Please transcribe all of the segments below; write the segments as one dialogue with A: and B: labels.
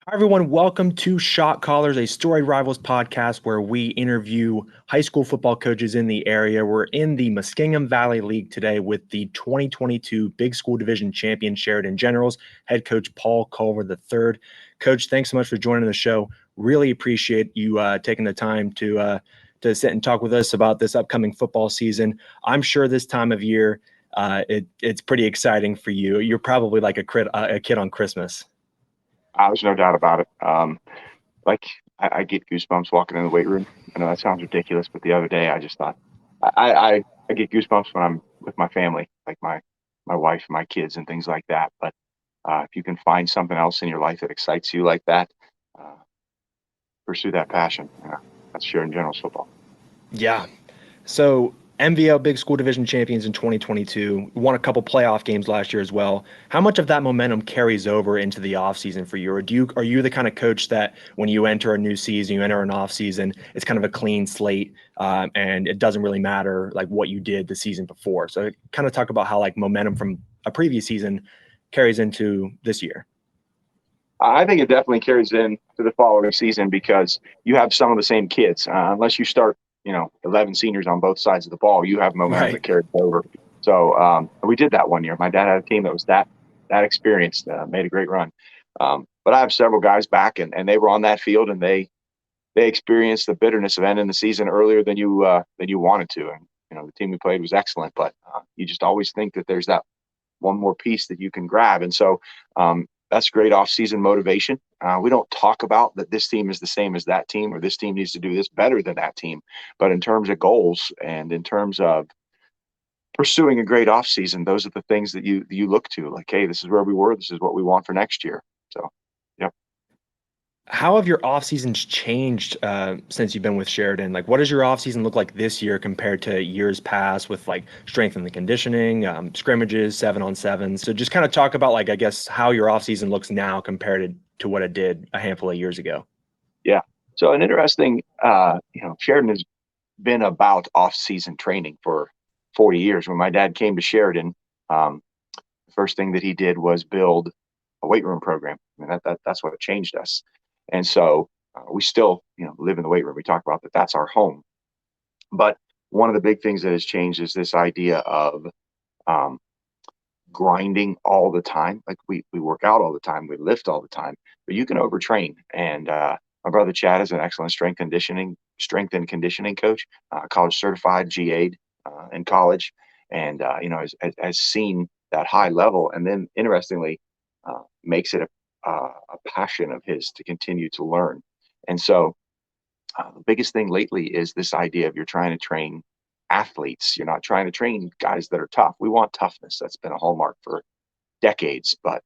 A: Hi, everyone. Welcome to Shot Callers, a Storied Rivals podcast where we interview high school football coaches in the area. We're in the Muskingum Valley League today with the 2022 Big School Division champion Sheridan Generals, head coach Paul Culver III. Coach, thanks so much for joining the show. Really appreciate you taking the time to sit and talk with us about this upcoming football season. I'm sure this time of year, it's pretty exciting for you. You're probably like a kid on Christmas.
B: There's no doubt about it. Like I get goosebumps walking in the weight room. I know that sounds ridiculous, but the other day I just thought I get goosebumps when I'm with my family, like my wife, and my kids, and things like that. But if you can find something else in your life that excites you like that, uh, pursue that passion. That's sharing general football.
A: Yeah. So MVL Big School Division champions in 2022, won a couple playoff games last year as well. How much of that momentum carries over into the offseason for you? Or are you the kind of coach that when you enter a new season, you enter an offseason, it's kind of a clean slate, and it doesn't really matter like what you did the season before. So kind of talk about how like momentum from a previous season carries into this year.
B: I think it definitely carries in to the following season because you have some of the same kids. Unless you start, 11 seniors on both sides of the ball, you have momentum
A: Right.
B: that carries over. So we did that one year. My dad had a team that was that experienced, made a great run. But I have several guys back, and they were on that field, and they experienced the bitterness of ending the season earlier than you wanted to. And the team we played was excellent, but you just always think that there's that one more piece that you can grab. And so that's great off-season motivation. We don't talk about that this team is the same as that team or this team needs to do this better than that team. But in terms of goals and in terms of pursuing a great off-season, those are the things that you look to. Like, hey, this is where we were. This is what we want for next year. So, yeah.
A: How have your off seasons changed since you've been with Sheridan? Like, what does your off season look like this year compared to years past with like strength and the conditioning, scrimmages, 7-on-7? So just kind of talk about like I guess how your off season looks now compared to what it did a handful of years ago.
B: Yeah. So an interesting, Sheridan has been about off-season training for 40 years. When my dad came to Sheridan, the first thing that he did was build a weight room program. I mean, that's what changed us. And so we still, live in the weight room. We talk about that. That's our home. But one of the big things that has changed is this idea of um, grinding all the time. Like we work out all the time, we lift all the time, but you can overtrain. And my brother Chad is an excellent strength and conditioning coach, college certified, GA'd in college, and has seen that high level. And then interestingly, makes it a passion of his to continue to learn. And so the biggest thing lately is this idea of you're trying to train athletes. You're not trying to train guys that are tough. We want toughness. That's been a hallmark for decades, but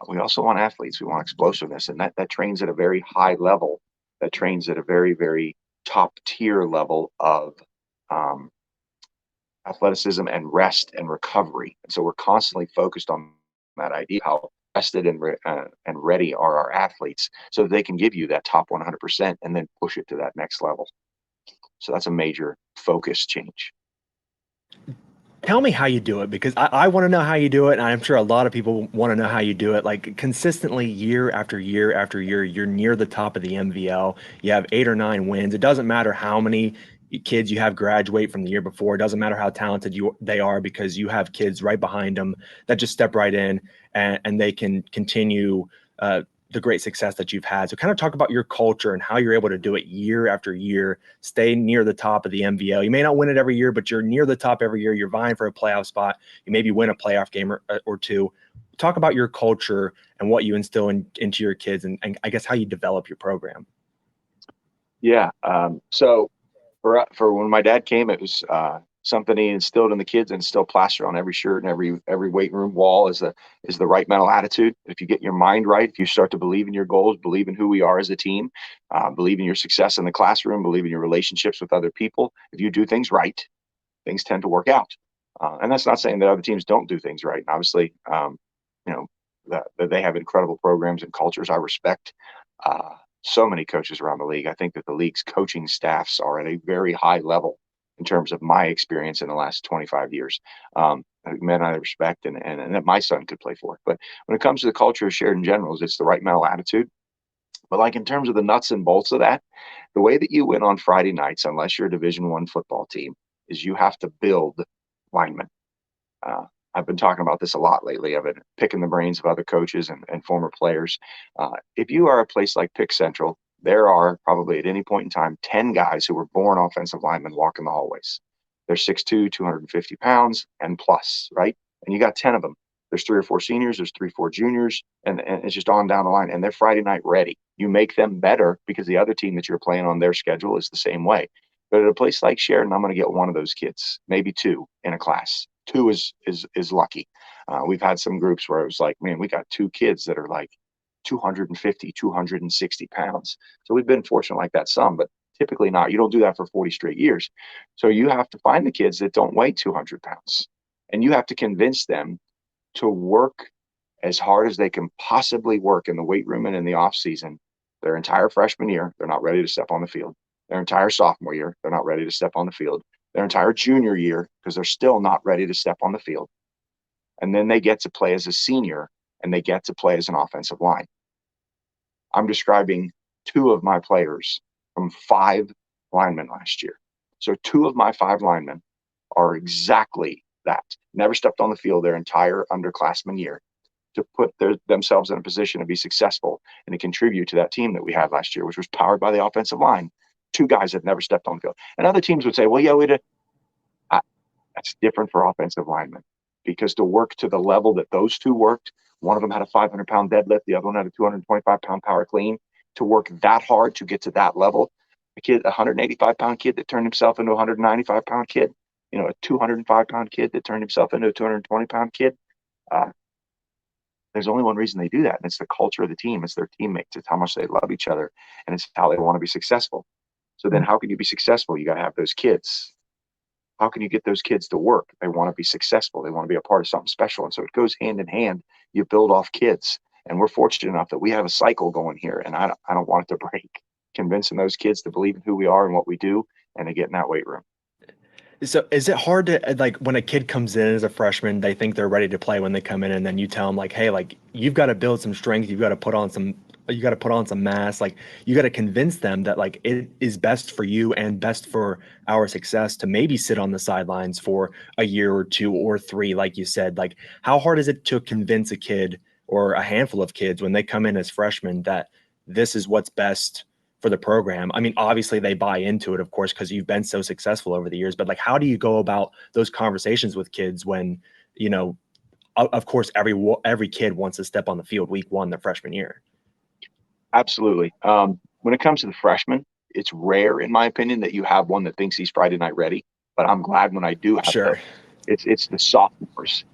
B: we also want athletes. We want explosiveness, and that trains at a very high level. That trains at a very, very top tier level of um, athleticism and rest and recovery. And so we're constantly focused on that idea how rested and ready are our athletes so that they can give you that top 100% and then push it to that next level. So that's a major focus change.
A: Tell me how you do it because I want to know how you do it, and I'm sure a lot of people want to know how you do it. Like consistently, year after year after year, you're near the top of the MVL. You have 8 or 9 wins. It doesn't matter how many kids you have graduate from the year before. It doesn't matter how talented they are because you have kids right behind them that just step right in and they can continue the great success that you've had. So kind of talk about your culture and how you're able to do it year after year, stay near the top of the MVL. You may not win it every year, but you're near the top every year. You're vying for a playoff spot. You maybe win a playoff game or two. Talk about your culture and what you instill into your kids and I guess how you develop your program.
B: Yeah. So for when my dad came, it was something he instilled in the kids and still plastered on every shirt and every weight room wall is the right mental attitude. If you get your mind right, if you start to believe in your goals, believe in who we are as a team, believe in your success in the classroom, believe in your relationships with other people. If you do things right, things tend to work out. And that's not saying that other teams don't do things right. And obviously, you know, that they have incredible programs and cultures. I respect so many coaches around the league. I think that the league's coaching staffs are at a very high level in terms of my experience in the last 25 years. Men I respect and that my son could play for. But when it comes to the culture of Sheridan Generals, it's the right mental attitude. But like in terms of the nuts and bolts of that, the way that you win on Friday nights, unless you're a Division I football team, is you have to build linemen. Uh, I've been talking about this a lot lately. I've been picking the brains of other coaches and former players. If you are a place like Pick Central, there are probably at any point in time 10 guys who were born offensive linemen walking the hallways. They're 6'2, 250 pounds and plus, right? And you got 10 of them. There's 3 or 4 seniors, there's 3, 4 juniors, and it's just on down the line. And they're Friday night ready. You make them better because the other team that you're playing on their schedule is the same way. But at a place like Sheridan, I'm going to get one of those kids, maybe two in a class. Two is lucky. We've had some groups where it was like, man, we got 2 kids that are like 250, 260 pounds. So we've been fortunate like that some, but typically not. You don't do that for 40 straight years. So you have to find the kids that don't weigh 200 pounds, and you have to convince them to work as hard as they can possibly work in the weight room and in the off season. Their entire freshman year, they're not ready to step on the field. Their entire sophomore year, they're not ready to step on the field. Their entire junior year, because they're still not ready to step on the field. And then they get to play as a senior, and they get to play as an offensive line. I'm describing 2 of my players from 5 linemen last year. So 2 of my 5 linemen are exactly that. Never stepped on the field their entire underclassman year to put themselves in a position to be successful and to contribute to that team that we had last year, which was powered by the offensive line. 2 guys that never stepped on the field. And other teams would say, well, yeah, that's different for offensive linemen, because to work to the level that those 2 worked, one of them had a 500-pound deadlift, the other one had a 225-pound power clean. To work that hard to get to that level, a 185-pound kid that turned himself into a 195-pound kid, a 205-pound kid that turned himself into a 220-pound kid. Uh, there's only one reason they do that, and it's the culture of the team. It's their teammates. It's how much they love each other, and it's how they want to be successful. So then how can you be successful? You got to have those kids. How can you get those kids to work? They want to be successful. They want to be a part of something special. And so it goes hand in hand. You build off kids. And we're fortunate enough that we have a cycle going here, and I don't want it to break. Convincing those kids to believe in who we are and what we do, and to get in that weight room.
A: So is it hard to like when a kid comes in as a freshman, they think they're ready to play when they come in, and then you tell them like, hey, like you've got to build some strength, you got to put on some mass, like you got to convince them that like it is best for you and best for our success to maybe sit on the sidelines for a year or 2 or 3, like you said. Like how hard is it to convince a kid or a handful of kids when they come in as freshmen that this is what's best for the program? I mean, obviously they buy into it, of course, because you've been so successful over the years, but like, how do you go about those conversations with kids when, you know, of course, every kid wants to step on the field week 1, their freshman year?
B: Absolutely. When it comes to the freshmen, it's rare, in my opinion, that you have one that thinks he's Friday night ready. But I'm glad when I do have those.
A: Sure.
B: It's the sophomores.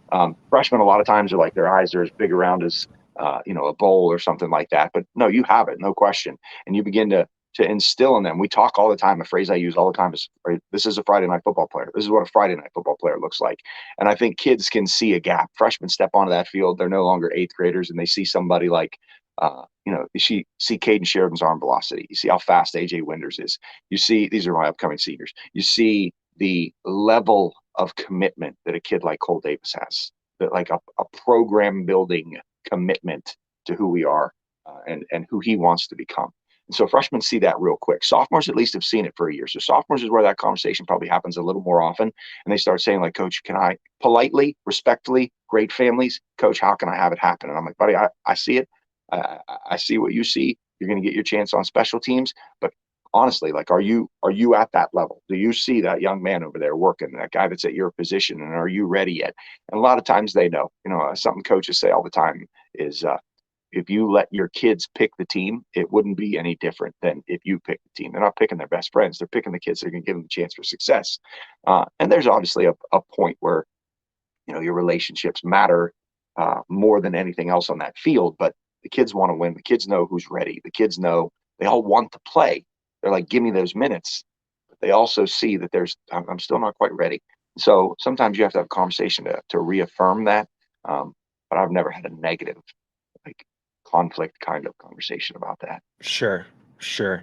B: Freshmen, a lot of times, are like their eyes are as big around as a bowl or something like that. But no, you have it, no question. And you begin to instill in them. We talk all the time. A phrase I use all the time is, right, this is a Friday night football player. This is what a Friday night football player looks like. And I think kids can see a gap. Freshmen step onto that field. They're no longer 8th graders, and they see somebody like, you see Caden Sheridan's arm velocity. You see how fast AJ Winders is. You see, these are my upcoming seniors. You see the level of commitment that a kid like Cole Davis has, that like a program building commitment to who we are, and who he wants to become. And so freshmen see that real quick. Sophomores at least have seen it for a year. So sophomores is where that conversation probably happens a little more often. And they start saying like, Coach, can I politely, respectfully, great families, Coach, how can I have it happen? And I'm like, buddy, I see it. I see what you see. You're going to get your chance on special teams, but honestly, like, are you at that level? Do you see that young man over there working, that guy that's at your position, and are you ready yet? And a lot of times they know. Something coaches say all the time is, if you let your kids pick the team, it wouldn't be any different than if you pick the team. They're not picking their best friends; they're picking the kids that are going to give them a chance for success. And there's obviously a point where your relationships matter more than anything else on that field, but the kids want to win. The kids know who's ready. The kids know they all want to play. They're like, give me those minutes. But they also see that I'm still not quite ready. So sometimes you have to have a conversation to reaffirm that. But I've never had a negative, like, conflict kind of conversation about that.
A: Sure, sure.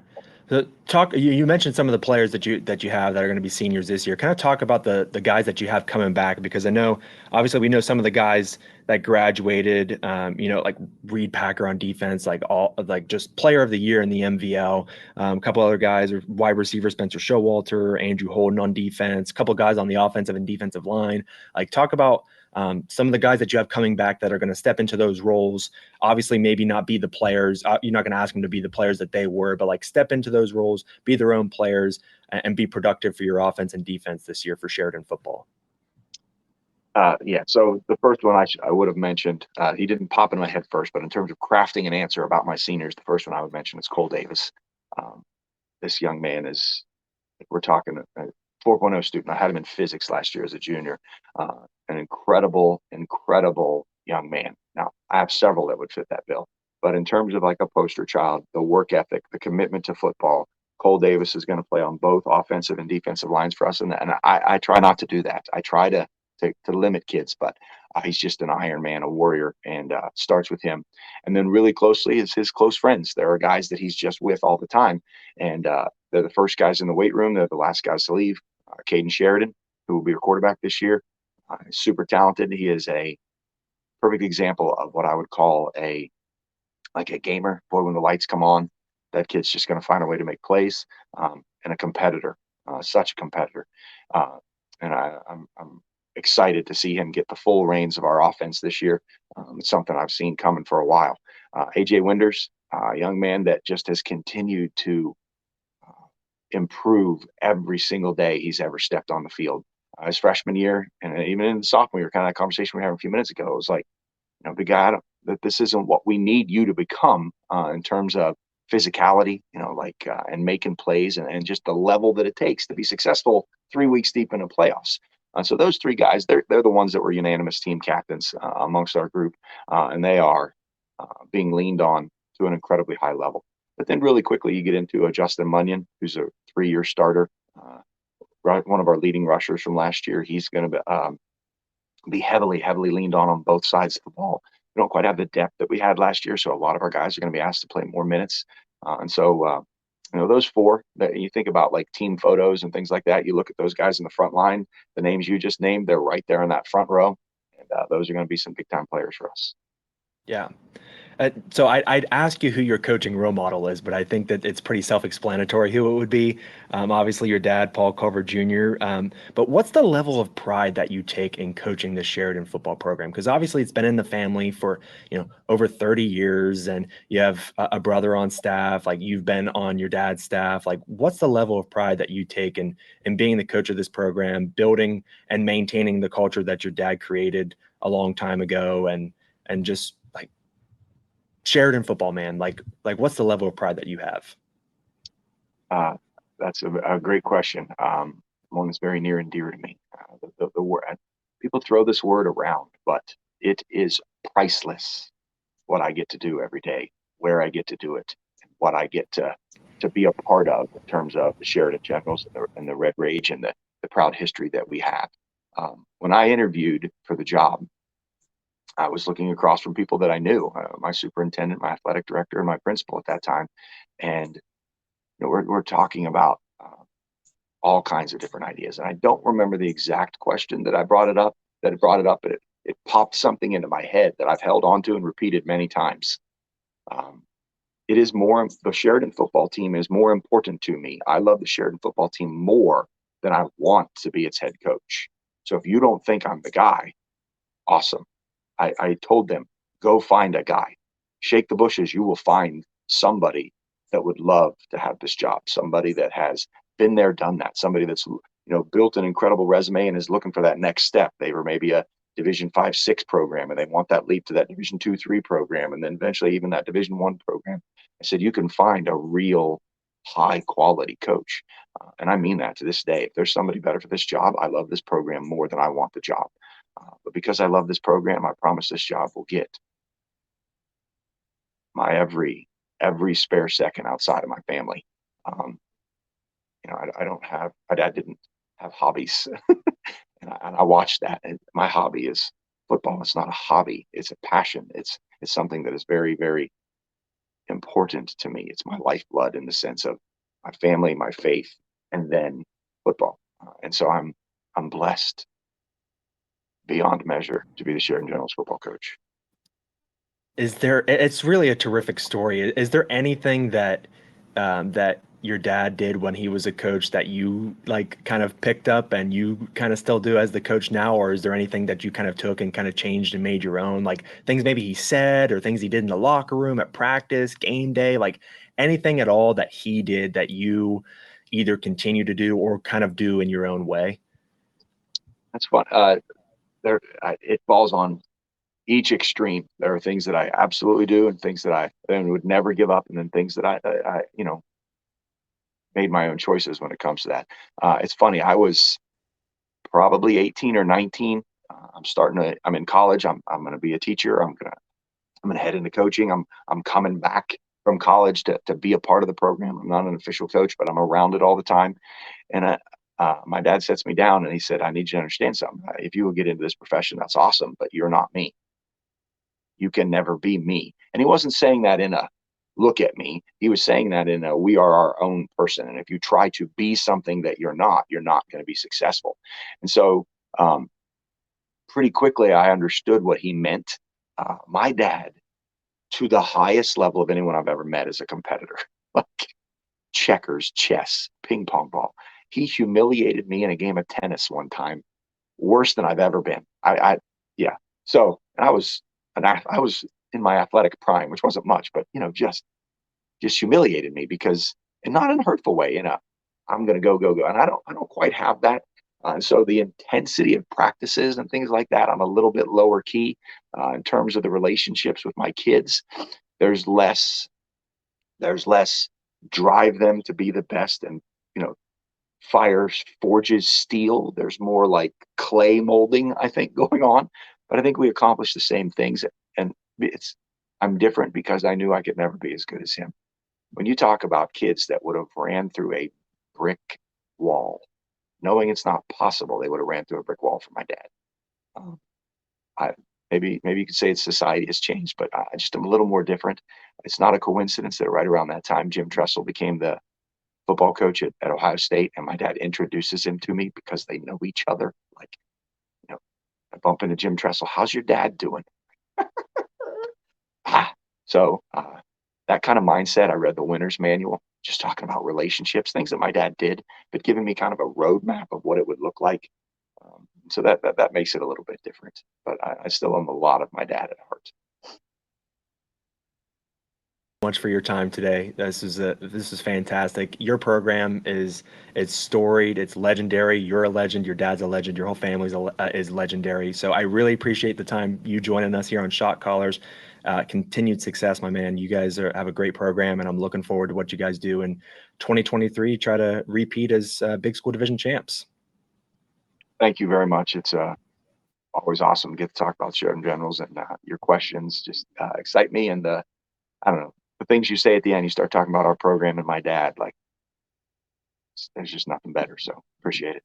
A: You mentioned some of the players that you have that are going to be seniors this year. Kind of talk about the guys that you have coming back, because I know obviously we know some of the guys that graduated. Like Reed Packer on defense, like all like just player of the year in the MVL. A couple other guys, or wide receiver Spencer Showalter, Andrew Holden on defense, a couple guys on the offensive and defensive line. Like talk about some of the guys that you have coming back that are going to step into those roles. Obviously, maybe not be the players. You're not going to ask them to be the players that they were, but like step into those roles, be their own players, and be productive for your offense and defense this year for Sheridan football.
B: Yeah. So the first one I would have mentioned, he didn't pop in my head first, but in terms of crafting an answer about my seniors, the first one I would mention is Cole Davis. Um, this young man is, we're talking a 4.0 student. I had him in physics last year as a junior. An incredible, incredible young man. Now, I have several that would fit that bill. But in terms of like a poster child, the work ethic, the commitment to football, Cole Davis is going to play on both offensive and defensive lines for us. And I try not to do that. I try to limit kids, but he's just an Iron Man, a warrior, and starts with him. And then really closely is his close friends. There are guys that he's just with all the time. And they're the first guys in the weight room. They're the last guys to leave. Caden Sheridan, who will be your quarterback this year, super talented. He is a perfect example of what I would call a gamer. Boy, when the lights come on, that kid's just going to find a way to make plays. And a competitor, such a competitor. Uh, and I'm excited to see him get the full reins of our offense this year. It's something I've seen coming for a while. AJ Winders, a young man that just has continued to improve every single day he's ever stepped on the field. His freshman year and even in the sophomore year, kind of that conversation we had a few minutes ago, it was like, big guy, that this isn't what we need you to become in terms of physicality, and making plays and just the level that it takes to be successful 3 weeks deep in the playoffs. So those three guys, they're the ones that were unanimous team captains amongst our group, and they are being leaned on to an incredibly high level. But then really quickly, you get into a Justin Munyon, who's a 3-year starter, one of our leading rushers from last year. He's going to be heavily, heavily leaned on both sides of the ball. We don't quite have the depth that we had last year, so a lot of our guys are going to be asked to play more minutes. Those four that you think about, like team photos and things like that, you look at those guys in the front line, the names you just named, they're right there in that front row. And those are going to be some big time players for us.
A: Yeah. So I'd ask you who your coaching role model is, but I think that it's pretty self-explanatory who it would be. Obviously, your dad, Paul Culver Jr. But what's the level of pride that you take in coaching the Sheridan football program? Because obviously, it's been in the family for over 30 years, and you have a brother on staff. Like you've been on your dad's staff. Like, what's the level of pride that you take in being the coach of this program, building and maintaining the culture that your dad created a long time ago, and just like Sheridan football, man, like what's the level of pride that you have?
B: Uh, that's a great question. One that's very near and dear to me. The word, people throw this word around, but it is priceless. What I get to do every day, where I get to do it, and what I get to be a part of in terms of the Sheridan Generals and the Red Rage and the proud history that we have. When I interviewed for the job, I was looking across from people that I knew, my superintendent, my athletic director, and my principal at that time, and we're talking about all kinds of different ideas. And I don't remember the exact question that brought it up, but it popped something into my head that I've held on to and repeated many times. Um, the Sheridan football team is more important to me. I love the Sheridan football team more than I want to be its head coach. So if you don't think I'm the guy, awesome. I told them, go find a guy. Shake the bushes. You will find somebody that would love to have this job, somebody that has been there, done that, somebody that's built an incredible resume and is looking for that next step. They were maybe a Division 5-6 program, and they want that leap to that Division 2-3 program, and then eventually even that Division 1 program. I said, you can find a real high quality coach. And I mean that to this day. If there's somebody better for this job, I love this program more than I want the job. But because I love this program, I promise this job will get my every spare second outside of my family. Um, I don't have, my dad didn't have hobbies. And I watched that. And my hobby is football. It's not a hobby. It's a passion. It's something that is very, very important to me. It's my lifeblood in the sense of my family, my faith, and then football. And so I'm blessed beyond measure to be the Sheridan Generals football coach.
A: It's really a terrific story. Is there anything that that your dad did when he was a coach that you like kind of picked up and you kind of still do as the coach now, or is there anything that you kind of took and kind of changed and made your own, like things maybe he said or things he did in the locker room at practice, game day, like anything at all that he did that you either continue to do or kind of do in your own way?
B: That's fun. It falls on each extreme. There are things that I absolutely do, and things that I then would never give up, and then things that I made my own choices when it comes to that. It's funny. I was probably 18 or 19. I'm in college. I'm going to be a teacher. I'm going to head into coaching. I'm coming back from college to be a part of the program. I'm not an official coach, but I'm around it all the time. And my dad sets me down and he said, I need you to understand something. If you will get into this profession, that's awesome, but you're not me. You can never be me. And he wasn't saying that in a look at me. He was saying that in a we are our own person. And if you try to be something that you're not going to be successful. And so pretty quickly, I understood what he meant. My dad, to the highest level of anyone I've ever met, is a competitor. Like checkers, chess, ping pong ball. He humiliated me in a game of tennis one time, worse than I've ever been. Yeah. So I was I was in my athletic prime, which wasn't much, but just humiliated me because, and not in a hurtful way, I'm gonna go, and I don't quite have that. And so the intensity of practices and things like that, I'm a little bit lower key in terms of the relationships with my kids. There's less there's less drive them to be the best, and you know fire forges steel. There's more like clay molding, I think, going on. But I think we accomplish the same things. And it's I'm different because I knew I could never be as good as him. When you talk about kids that would have ran through a brick wall, knowing it's not possible, they would have ran through a brick wall for my dad. Um, I maybe you could say it's society has changed, but I just am a little more different. It's not a coincidence that right around that time, Jim Tressel became the football coach at Ohio State, and my dad introduces him to me because they know each other. Like, you know, I bump into Jim Tressel. How's your dad doing? Ah, so that kind of mindset. I read the winner's manual, just talking about relationships, things that my dad did, but giving me kind of a roadmap of what it would look like. So that makes it a little bit different. But I still am a lot of my dad at heart.
A: Much for your time today. This is fantastic. Your program it's storied, it's legendary. You're a legend. Your dad's a legend. Your whole family's is legendary. So I really appreciate the time you joining us here on Shot Callers. Continued success, my man. You guys have a great program, and I'm looking forward to what you guys do in 2023. Try to repeat as Big School Division champs.
B: Thank you very much. It's always awesome to get to talk about Sheridan Generals, and your questions just excite me. And I don't know, the things you say at the end, you start talking about our program and my dad, like there's just nothing better. So appreciate it.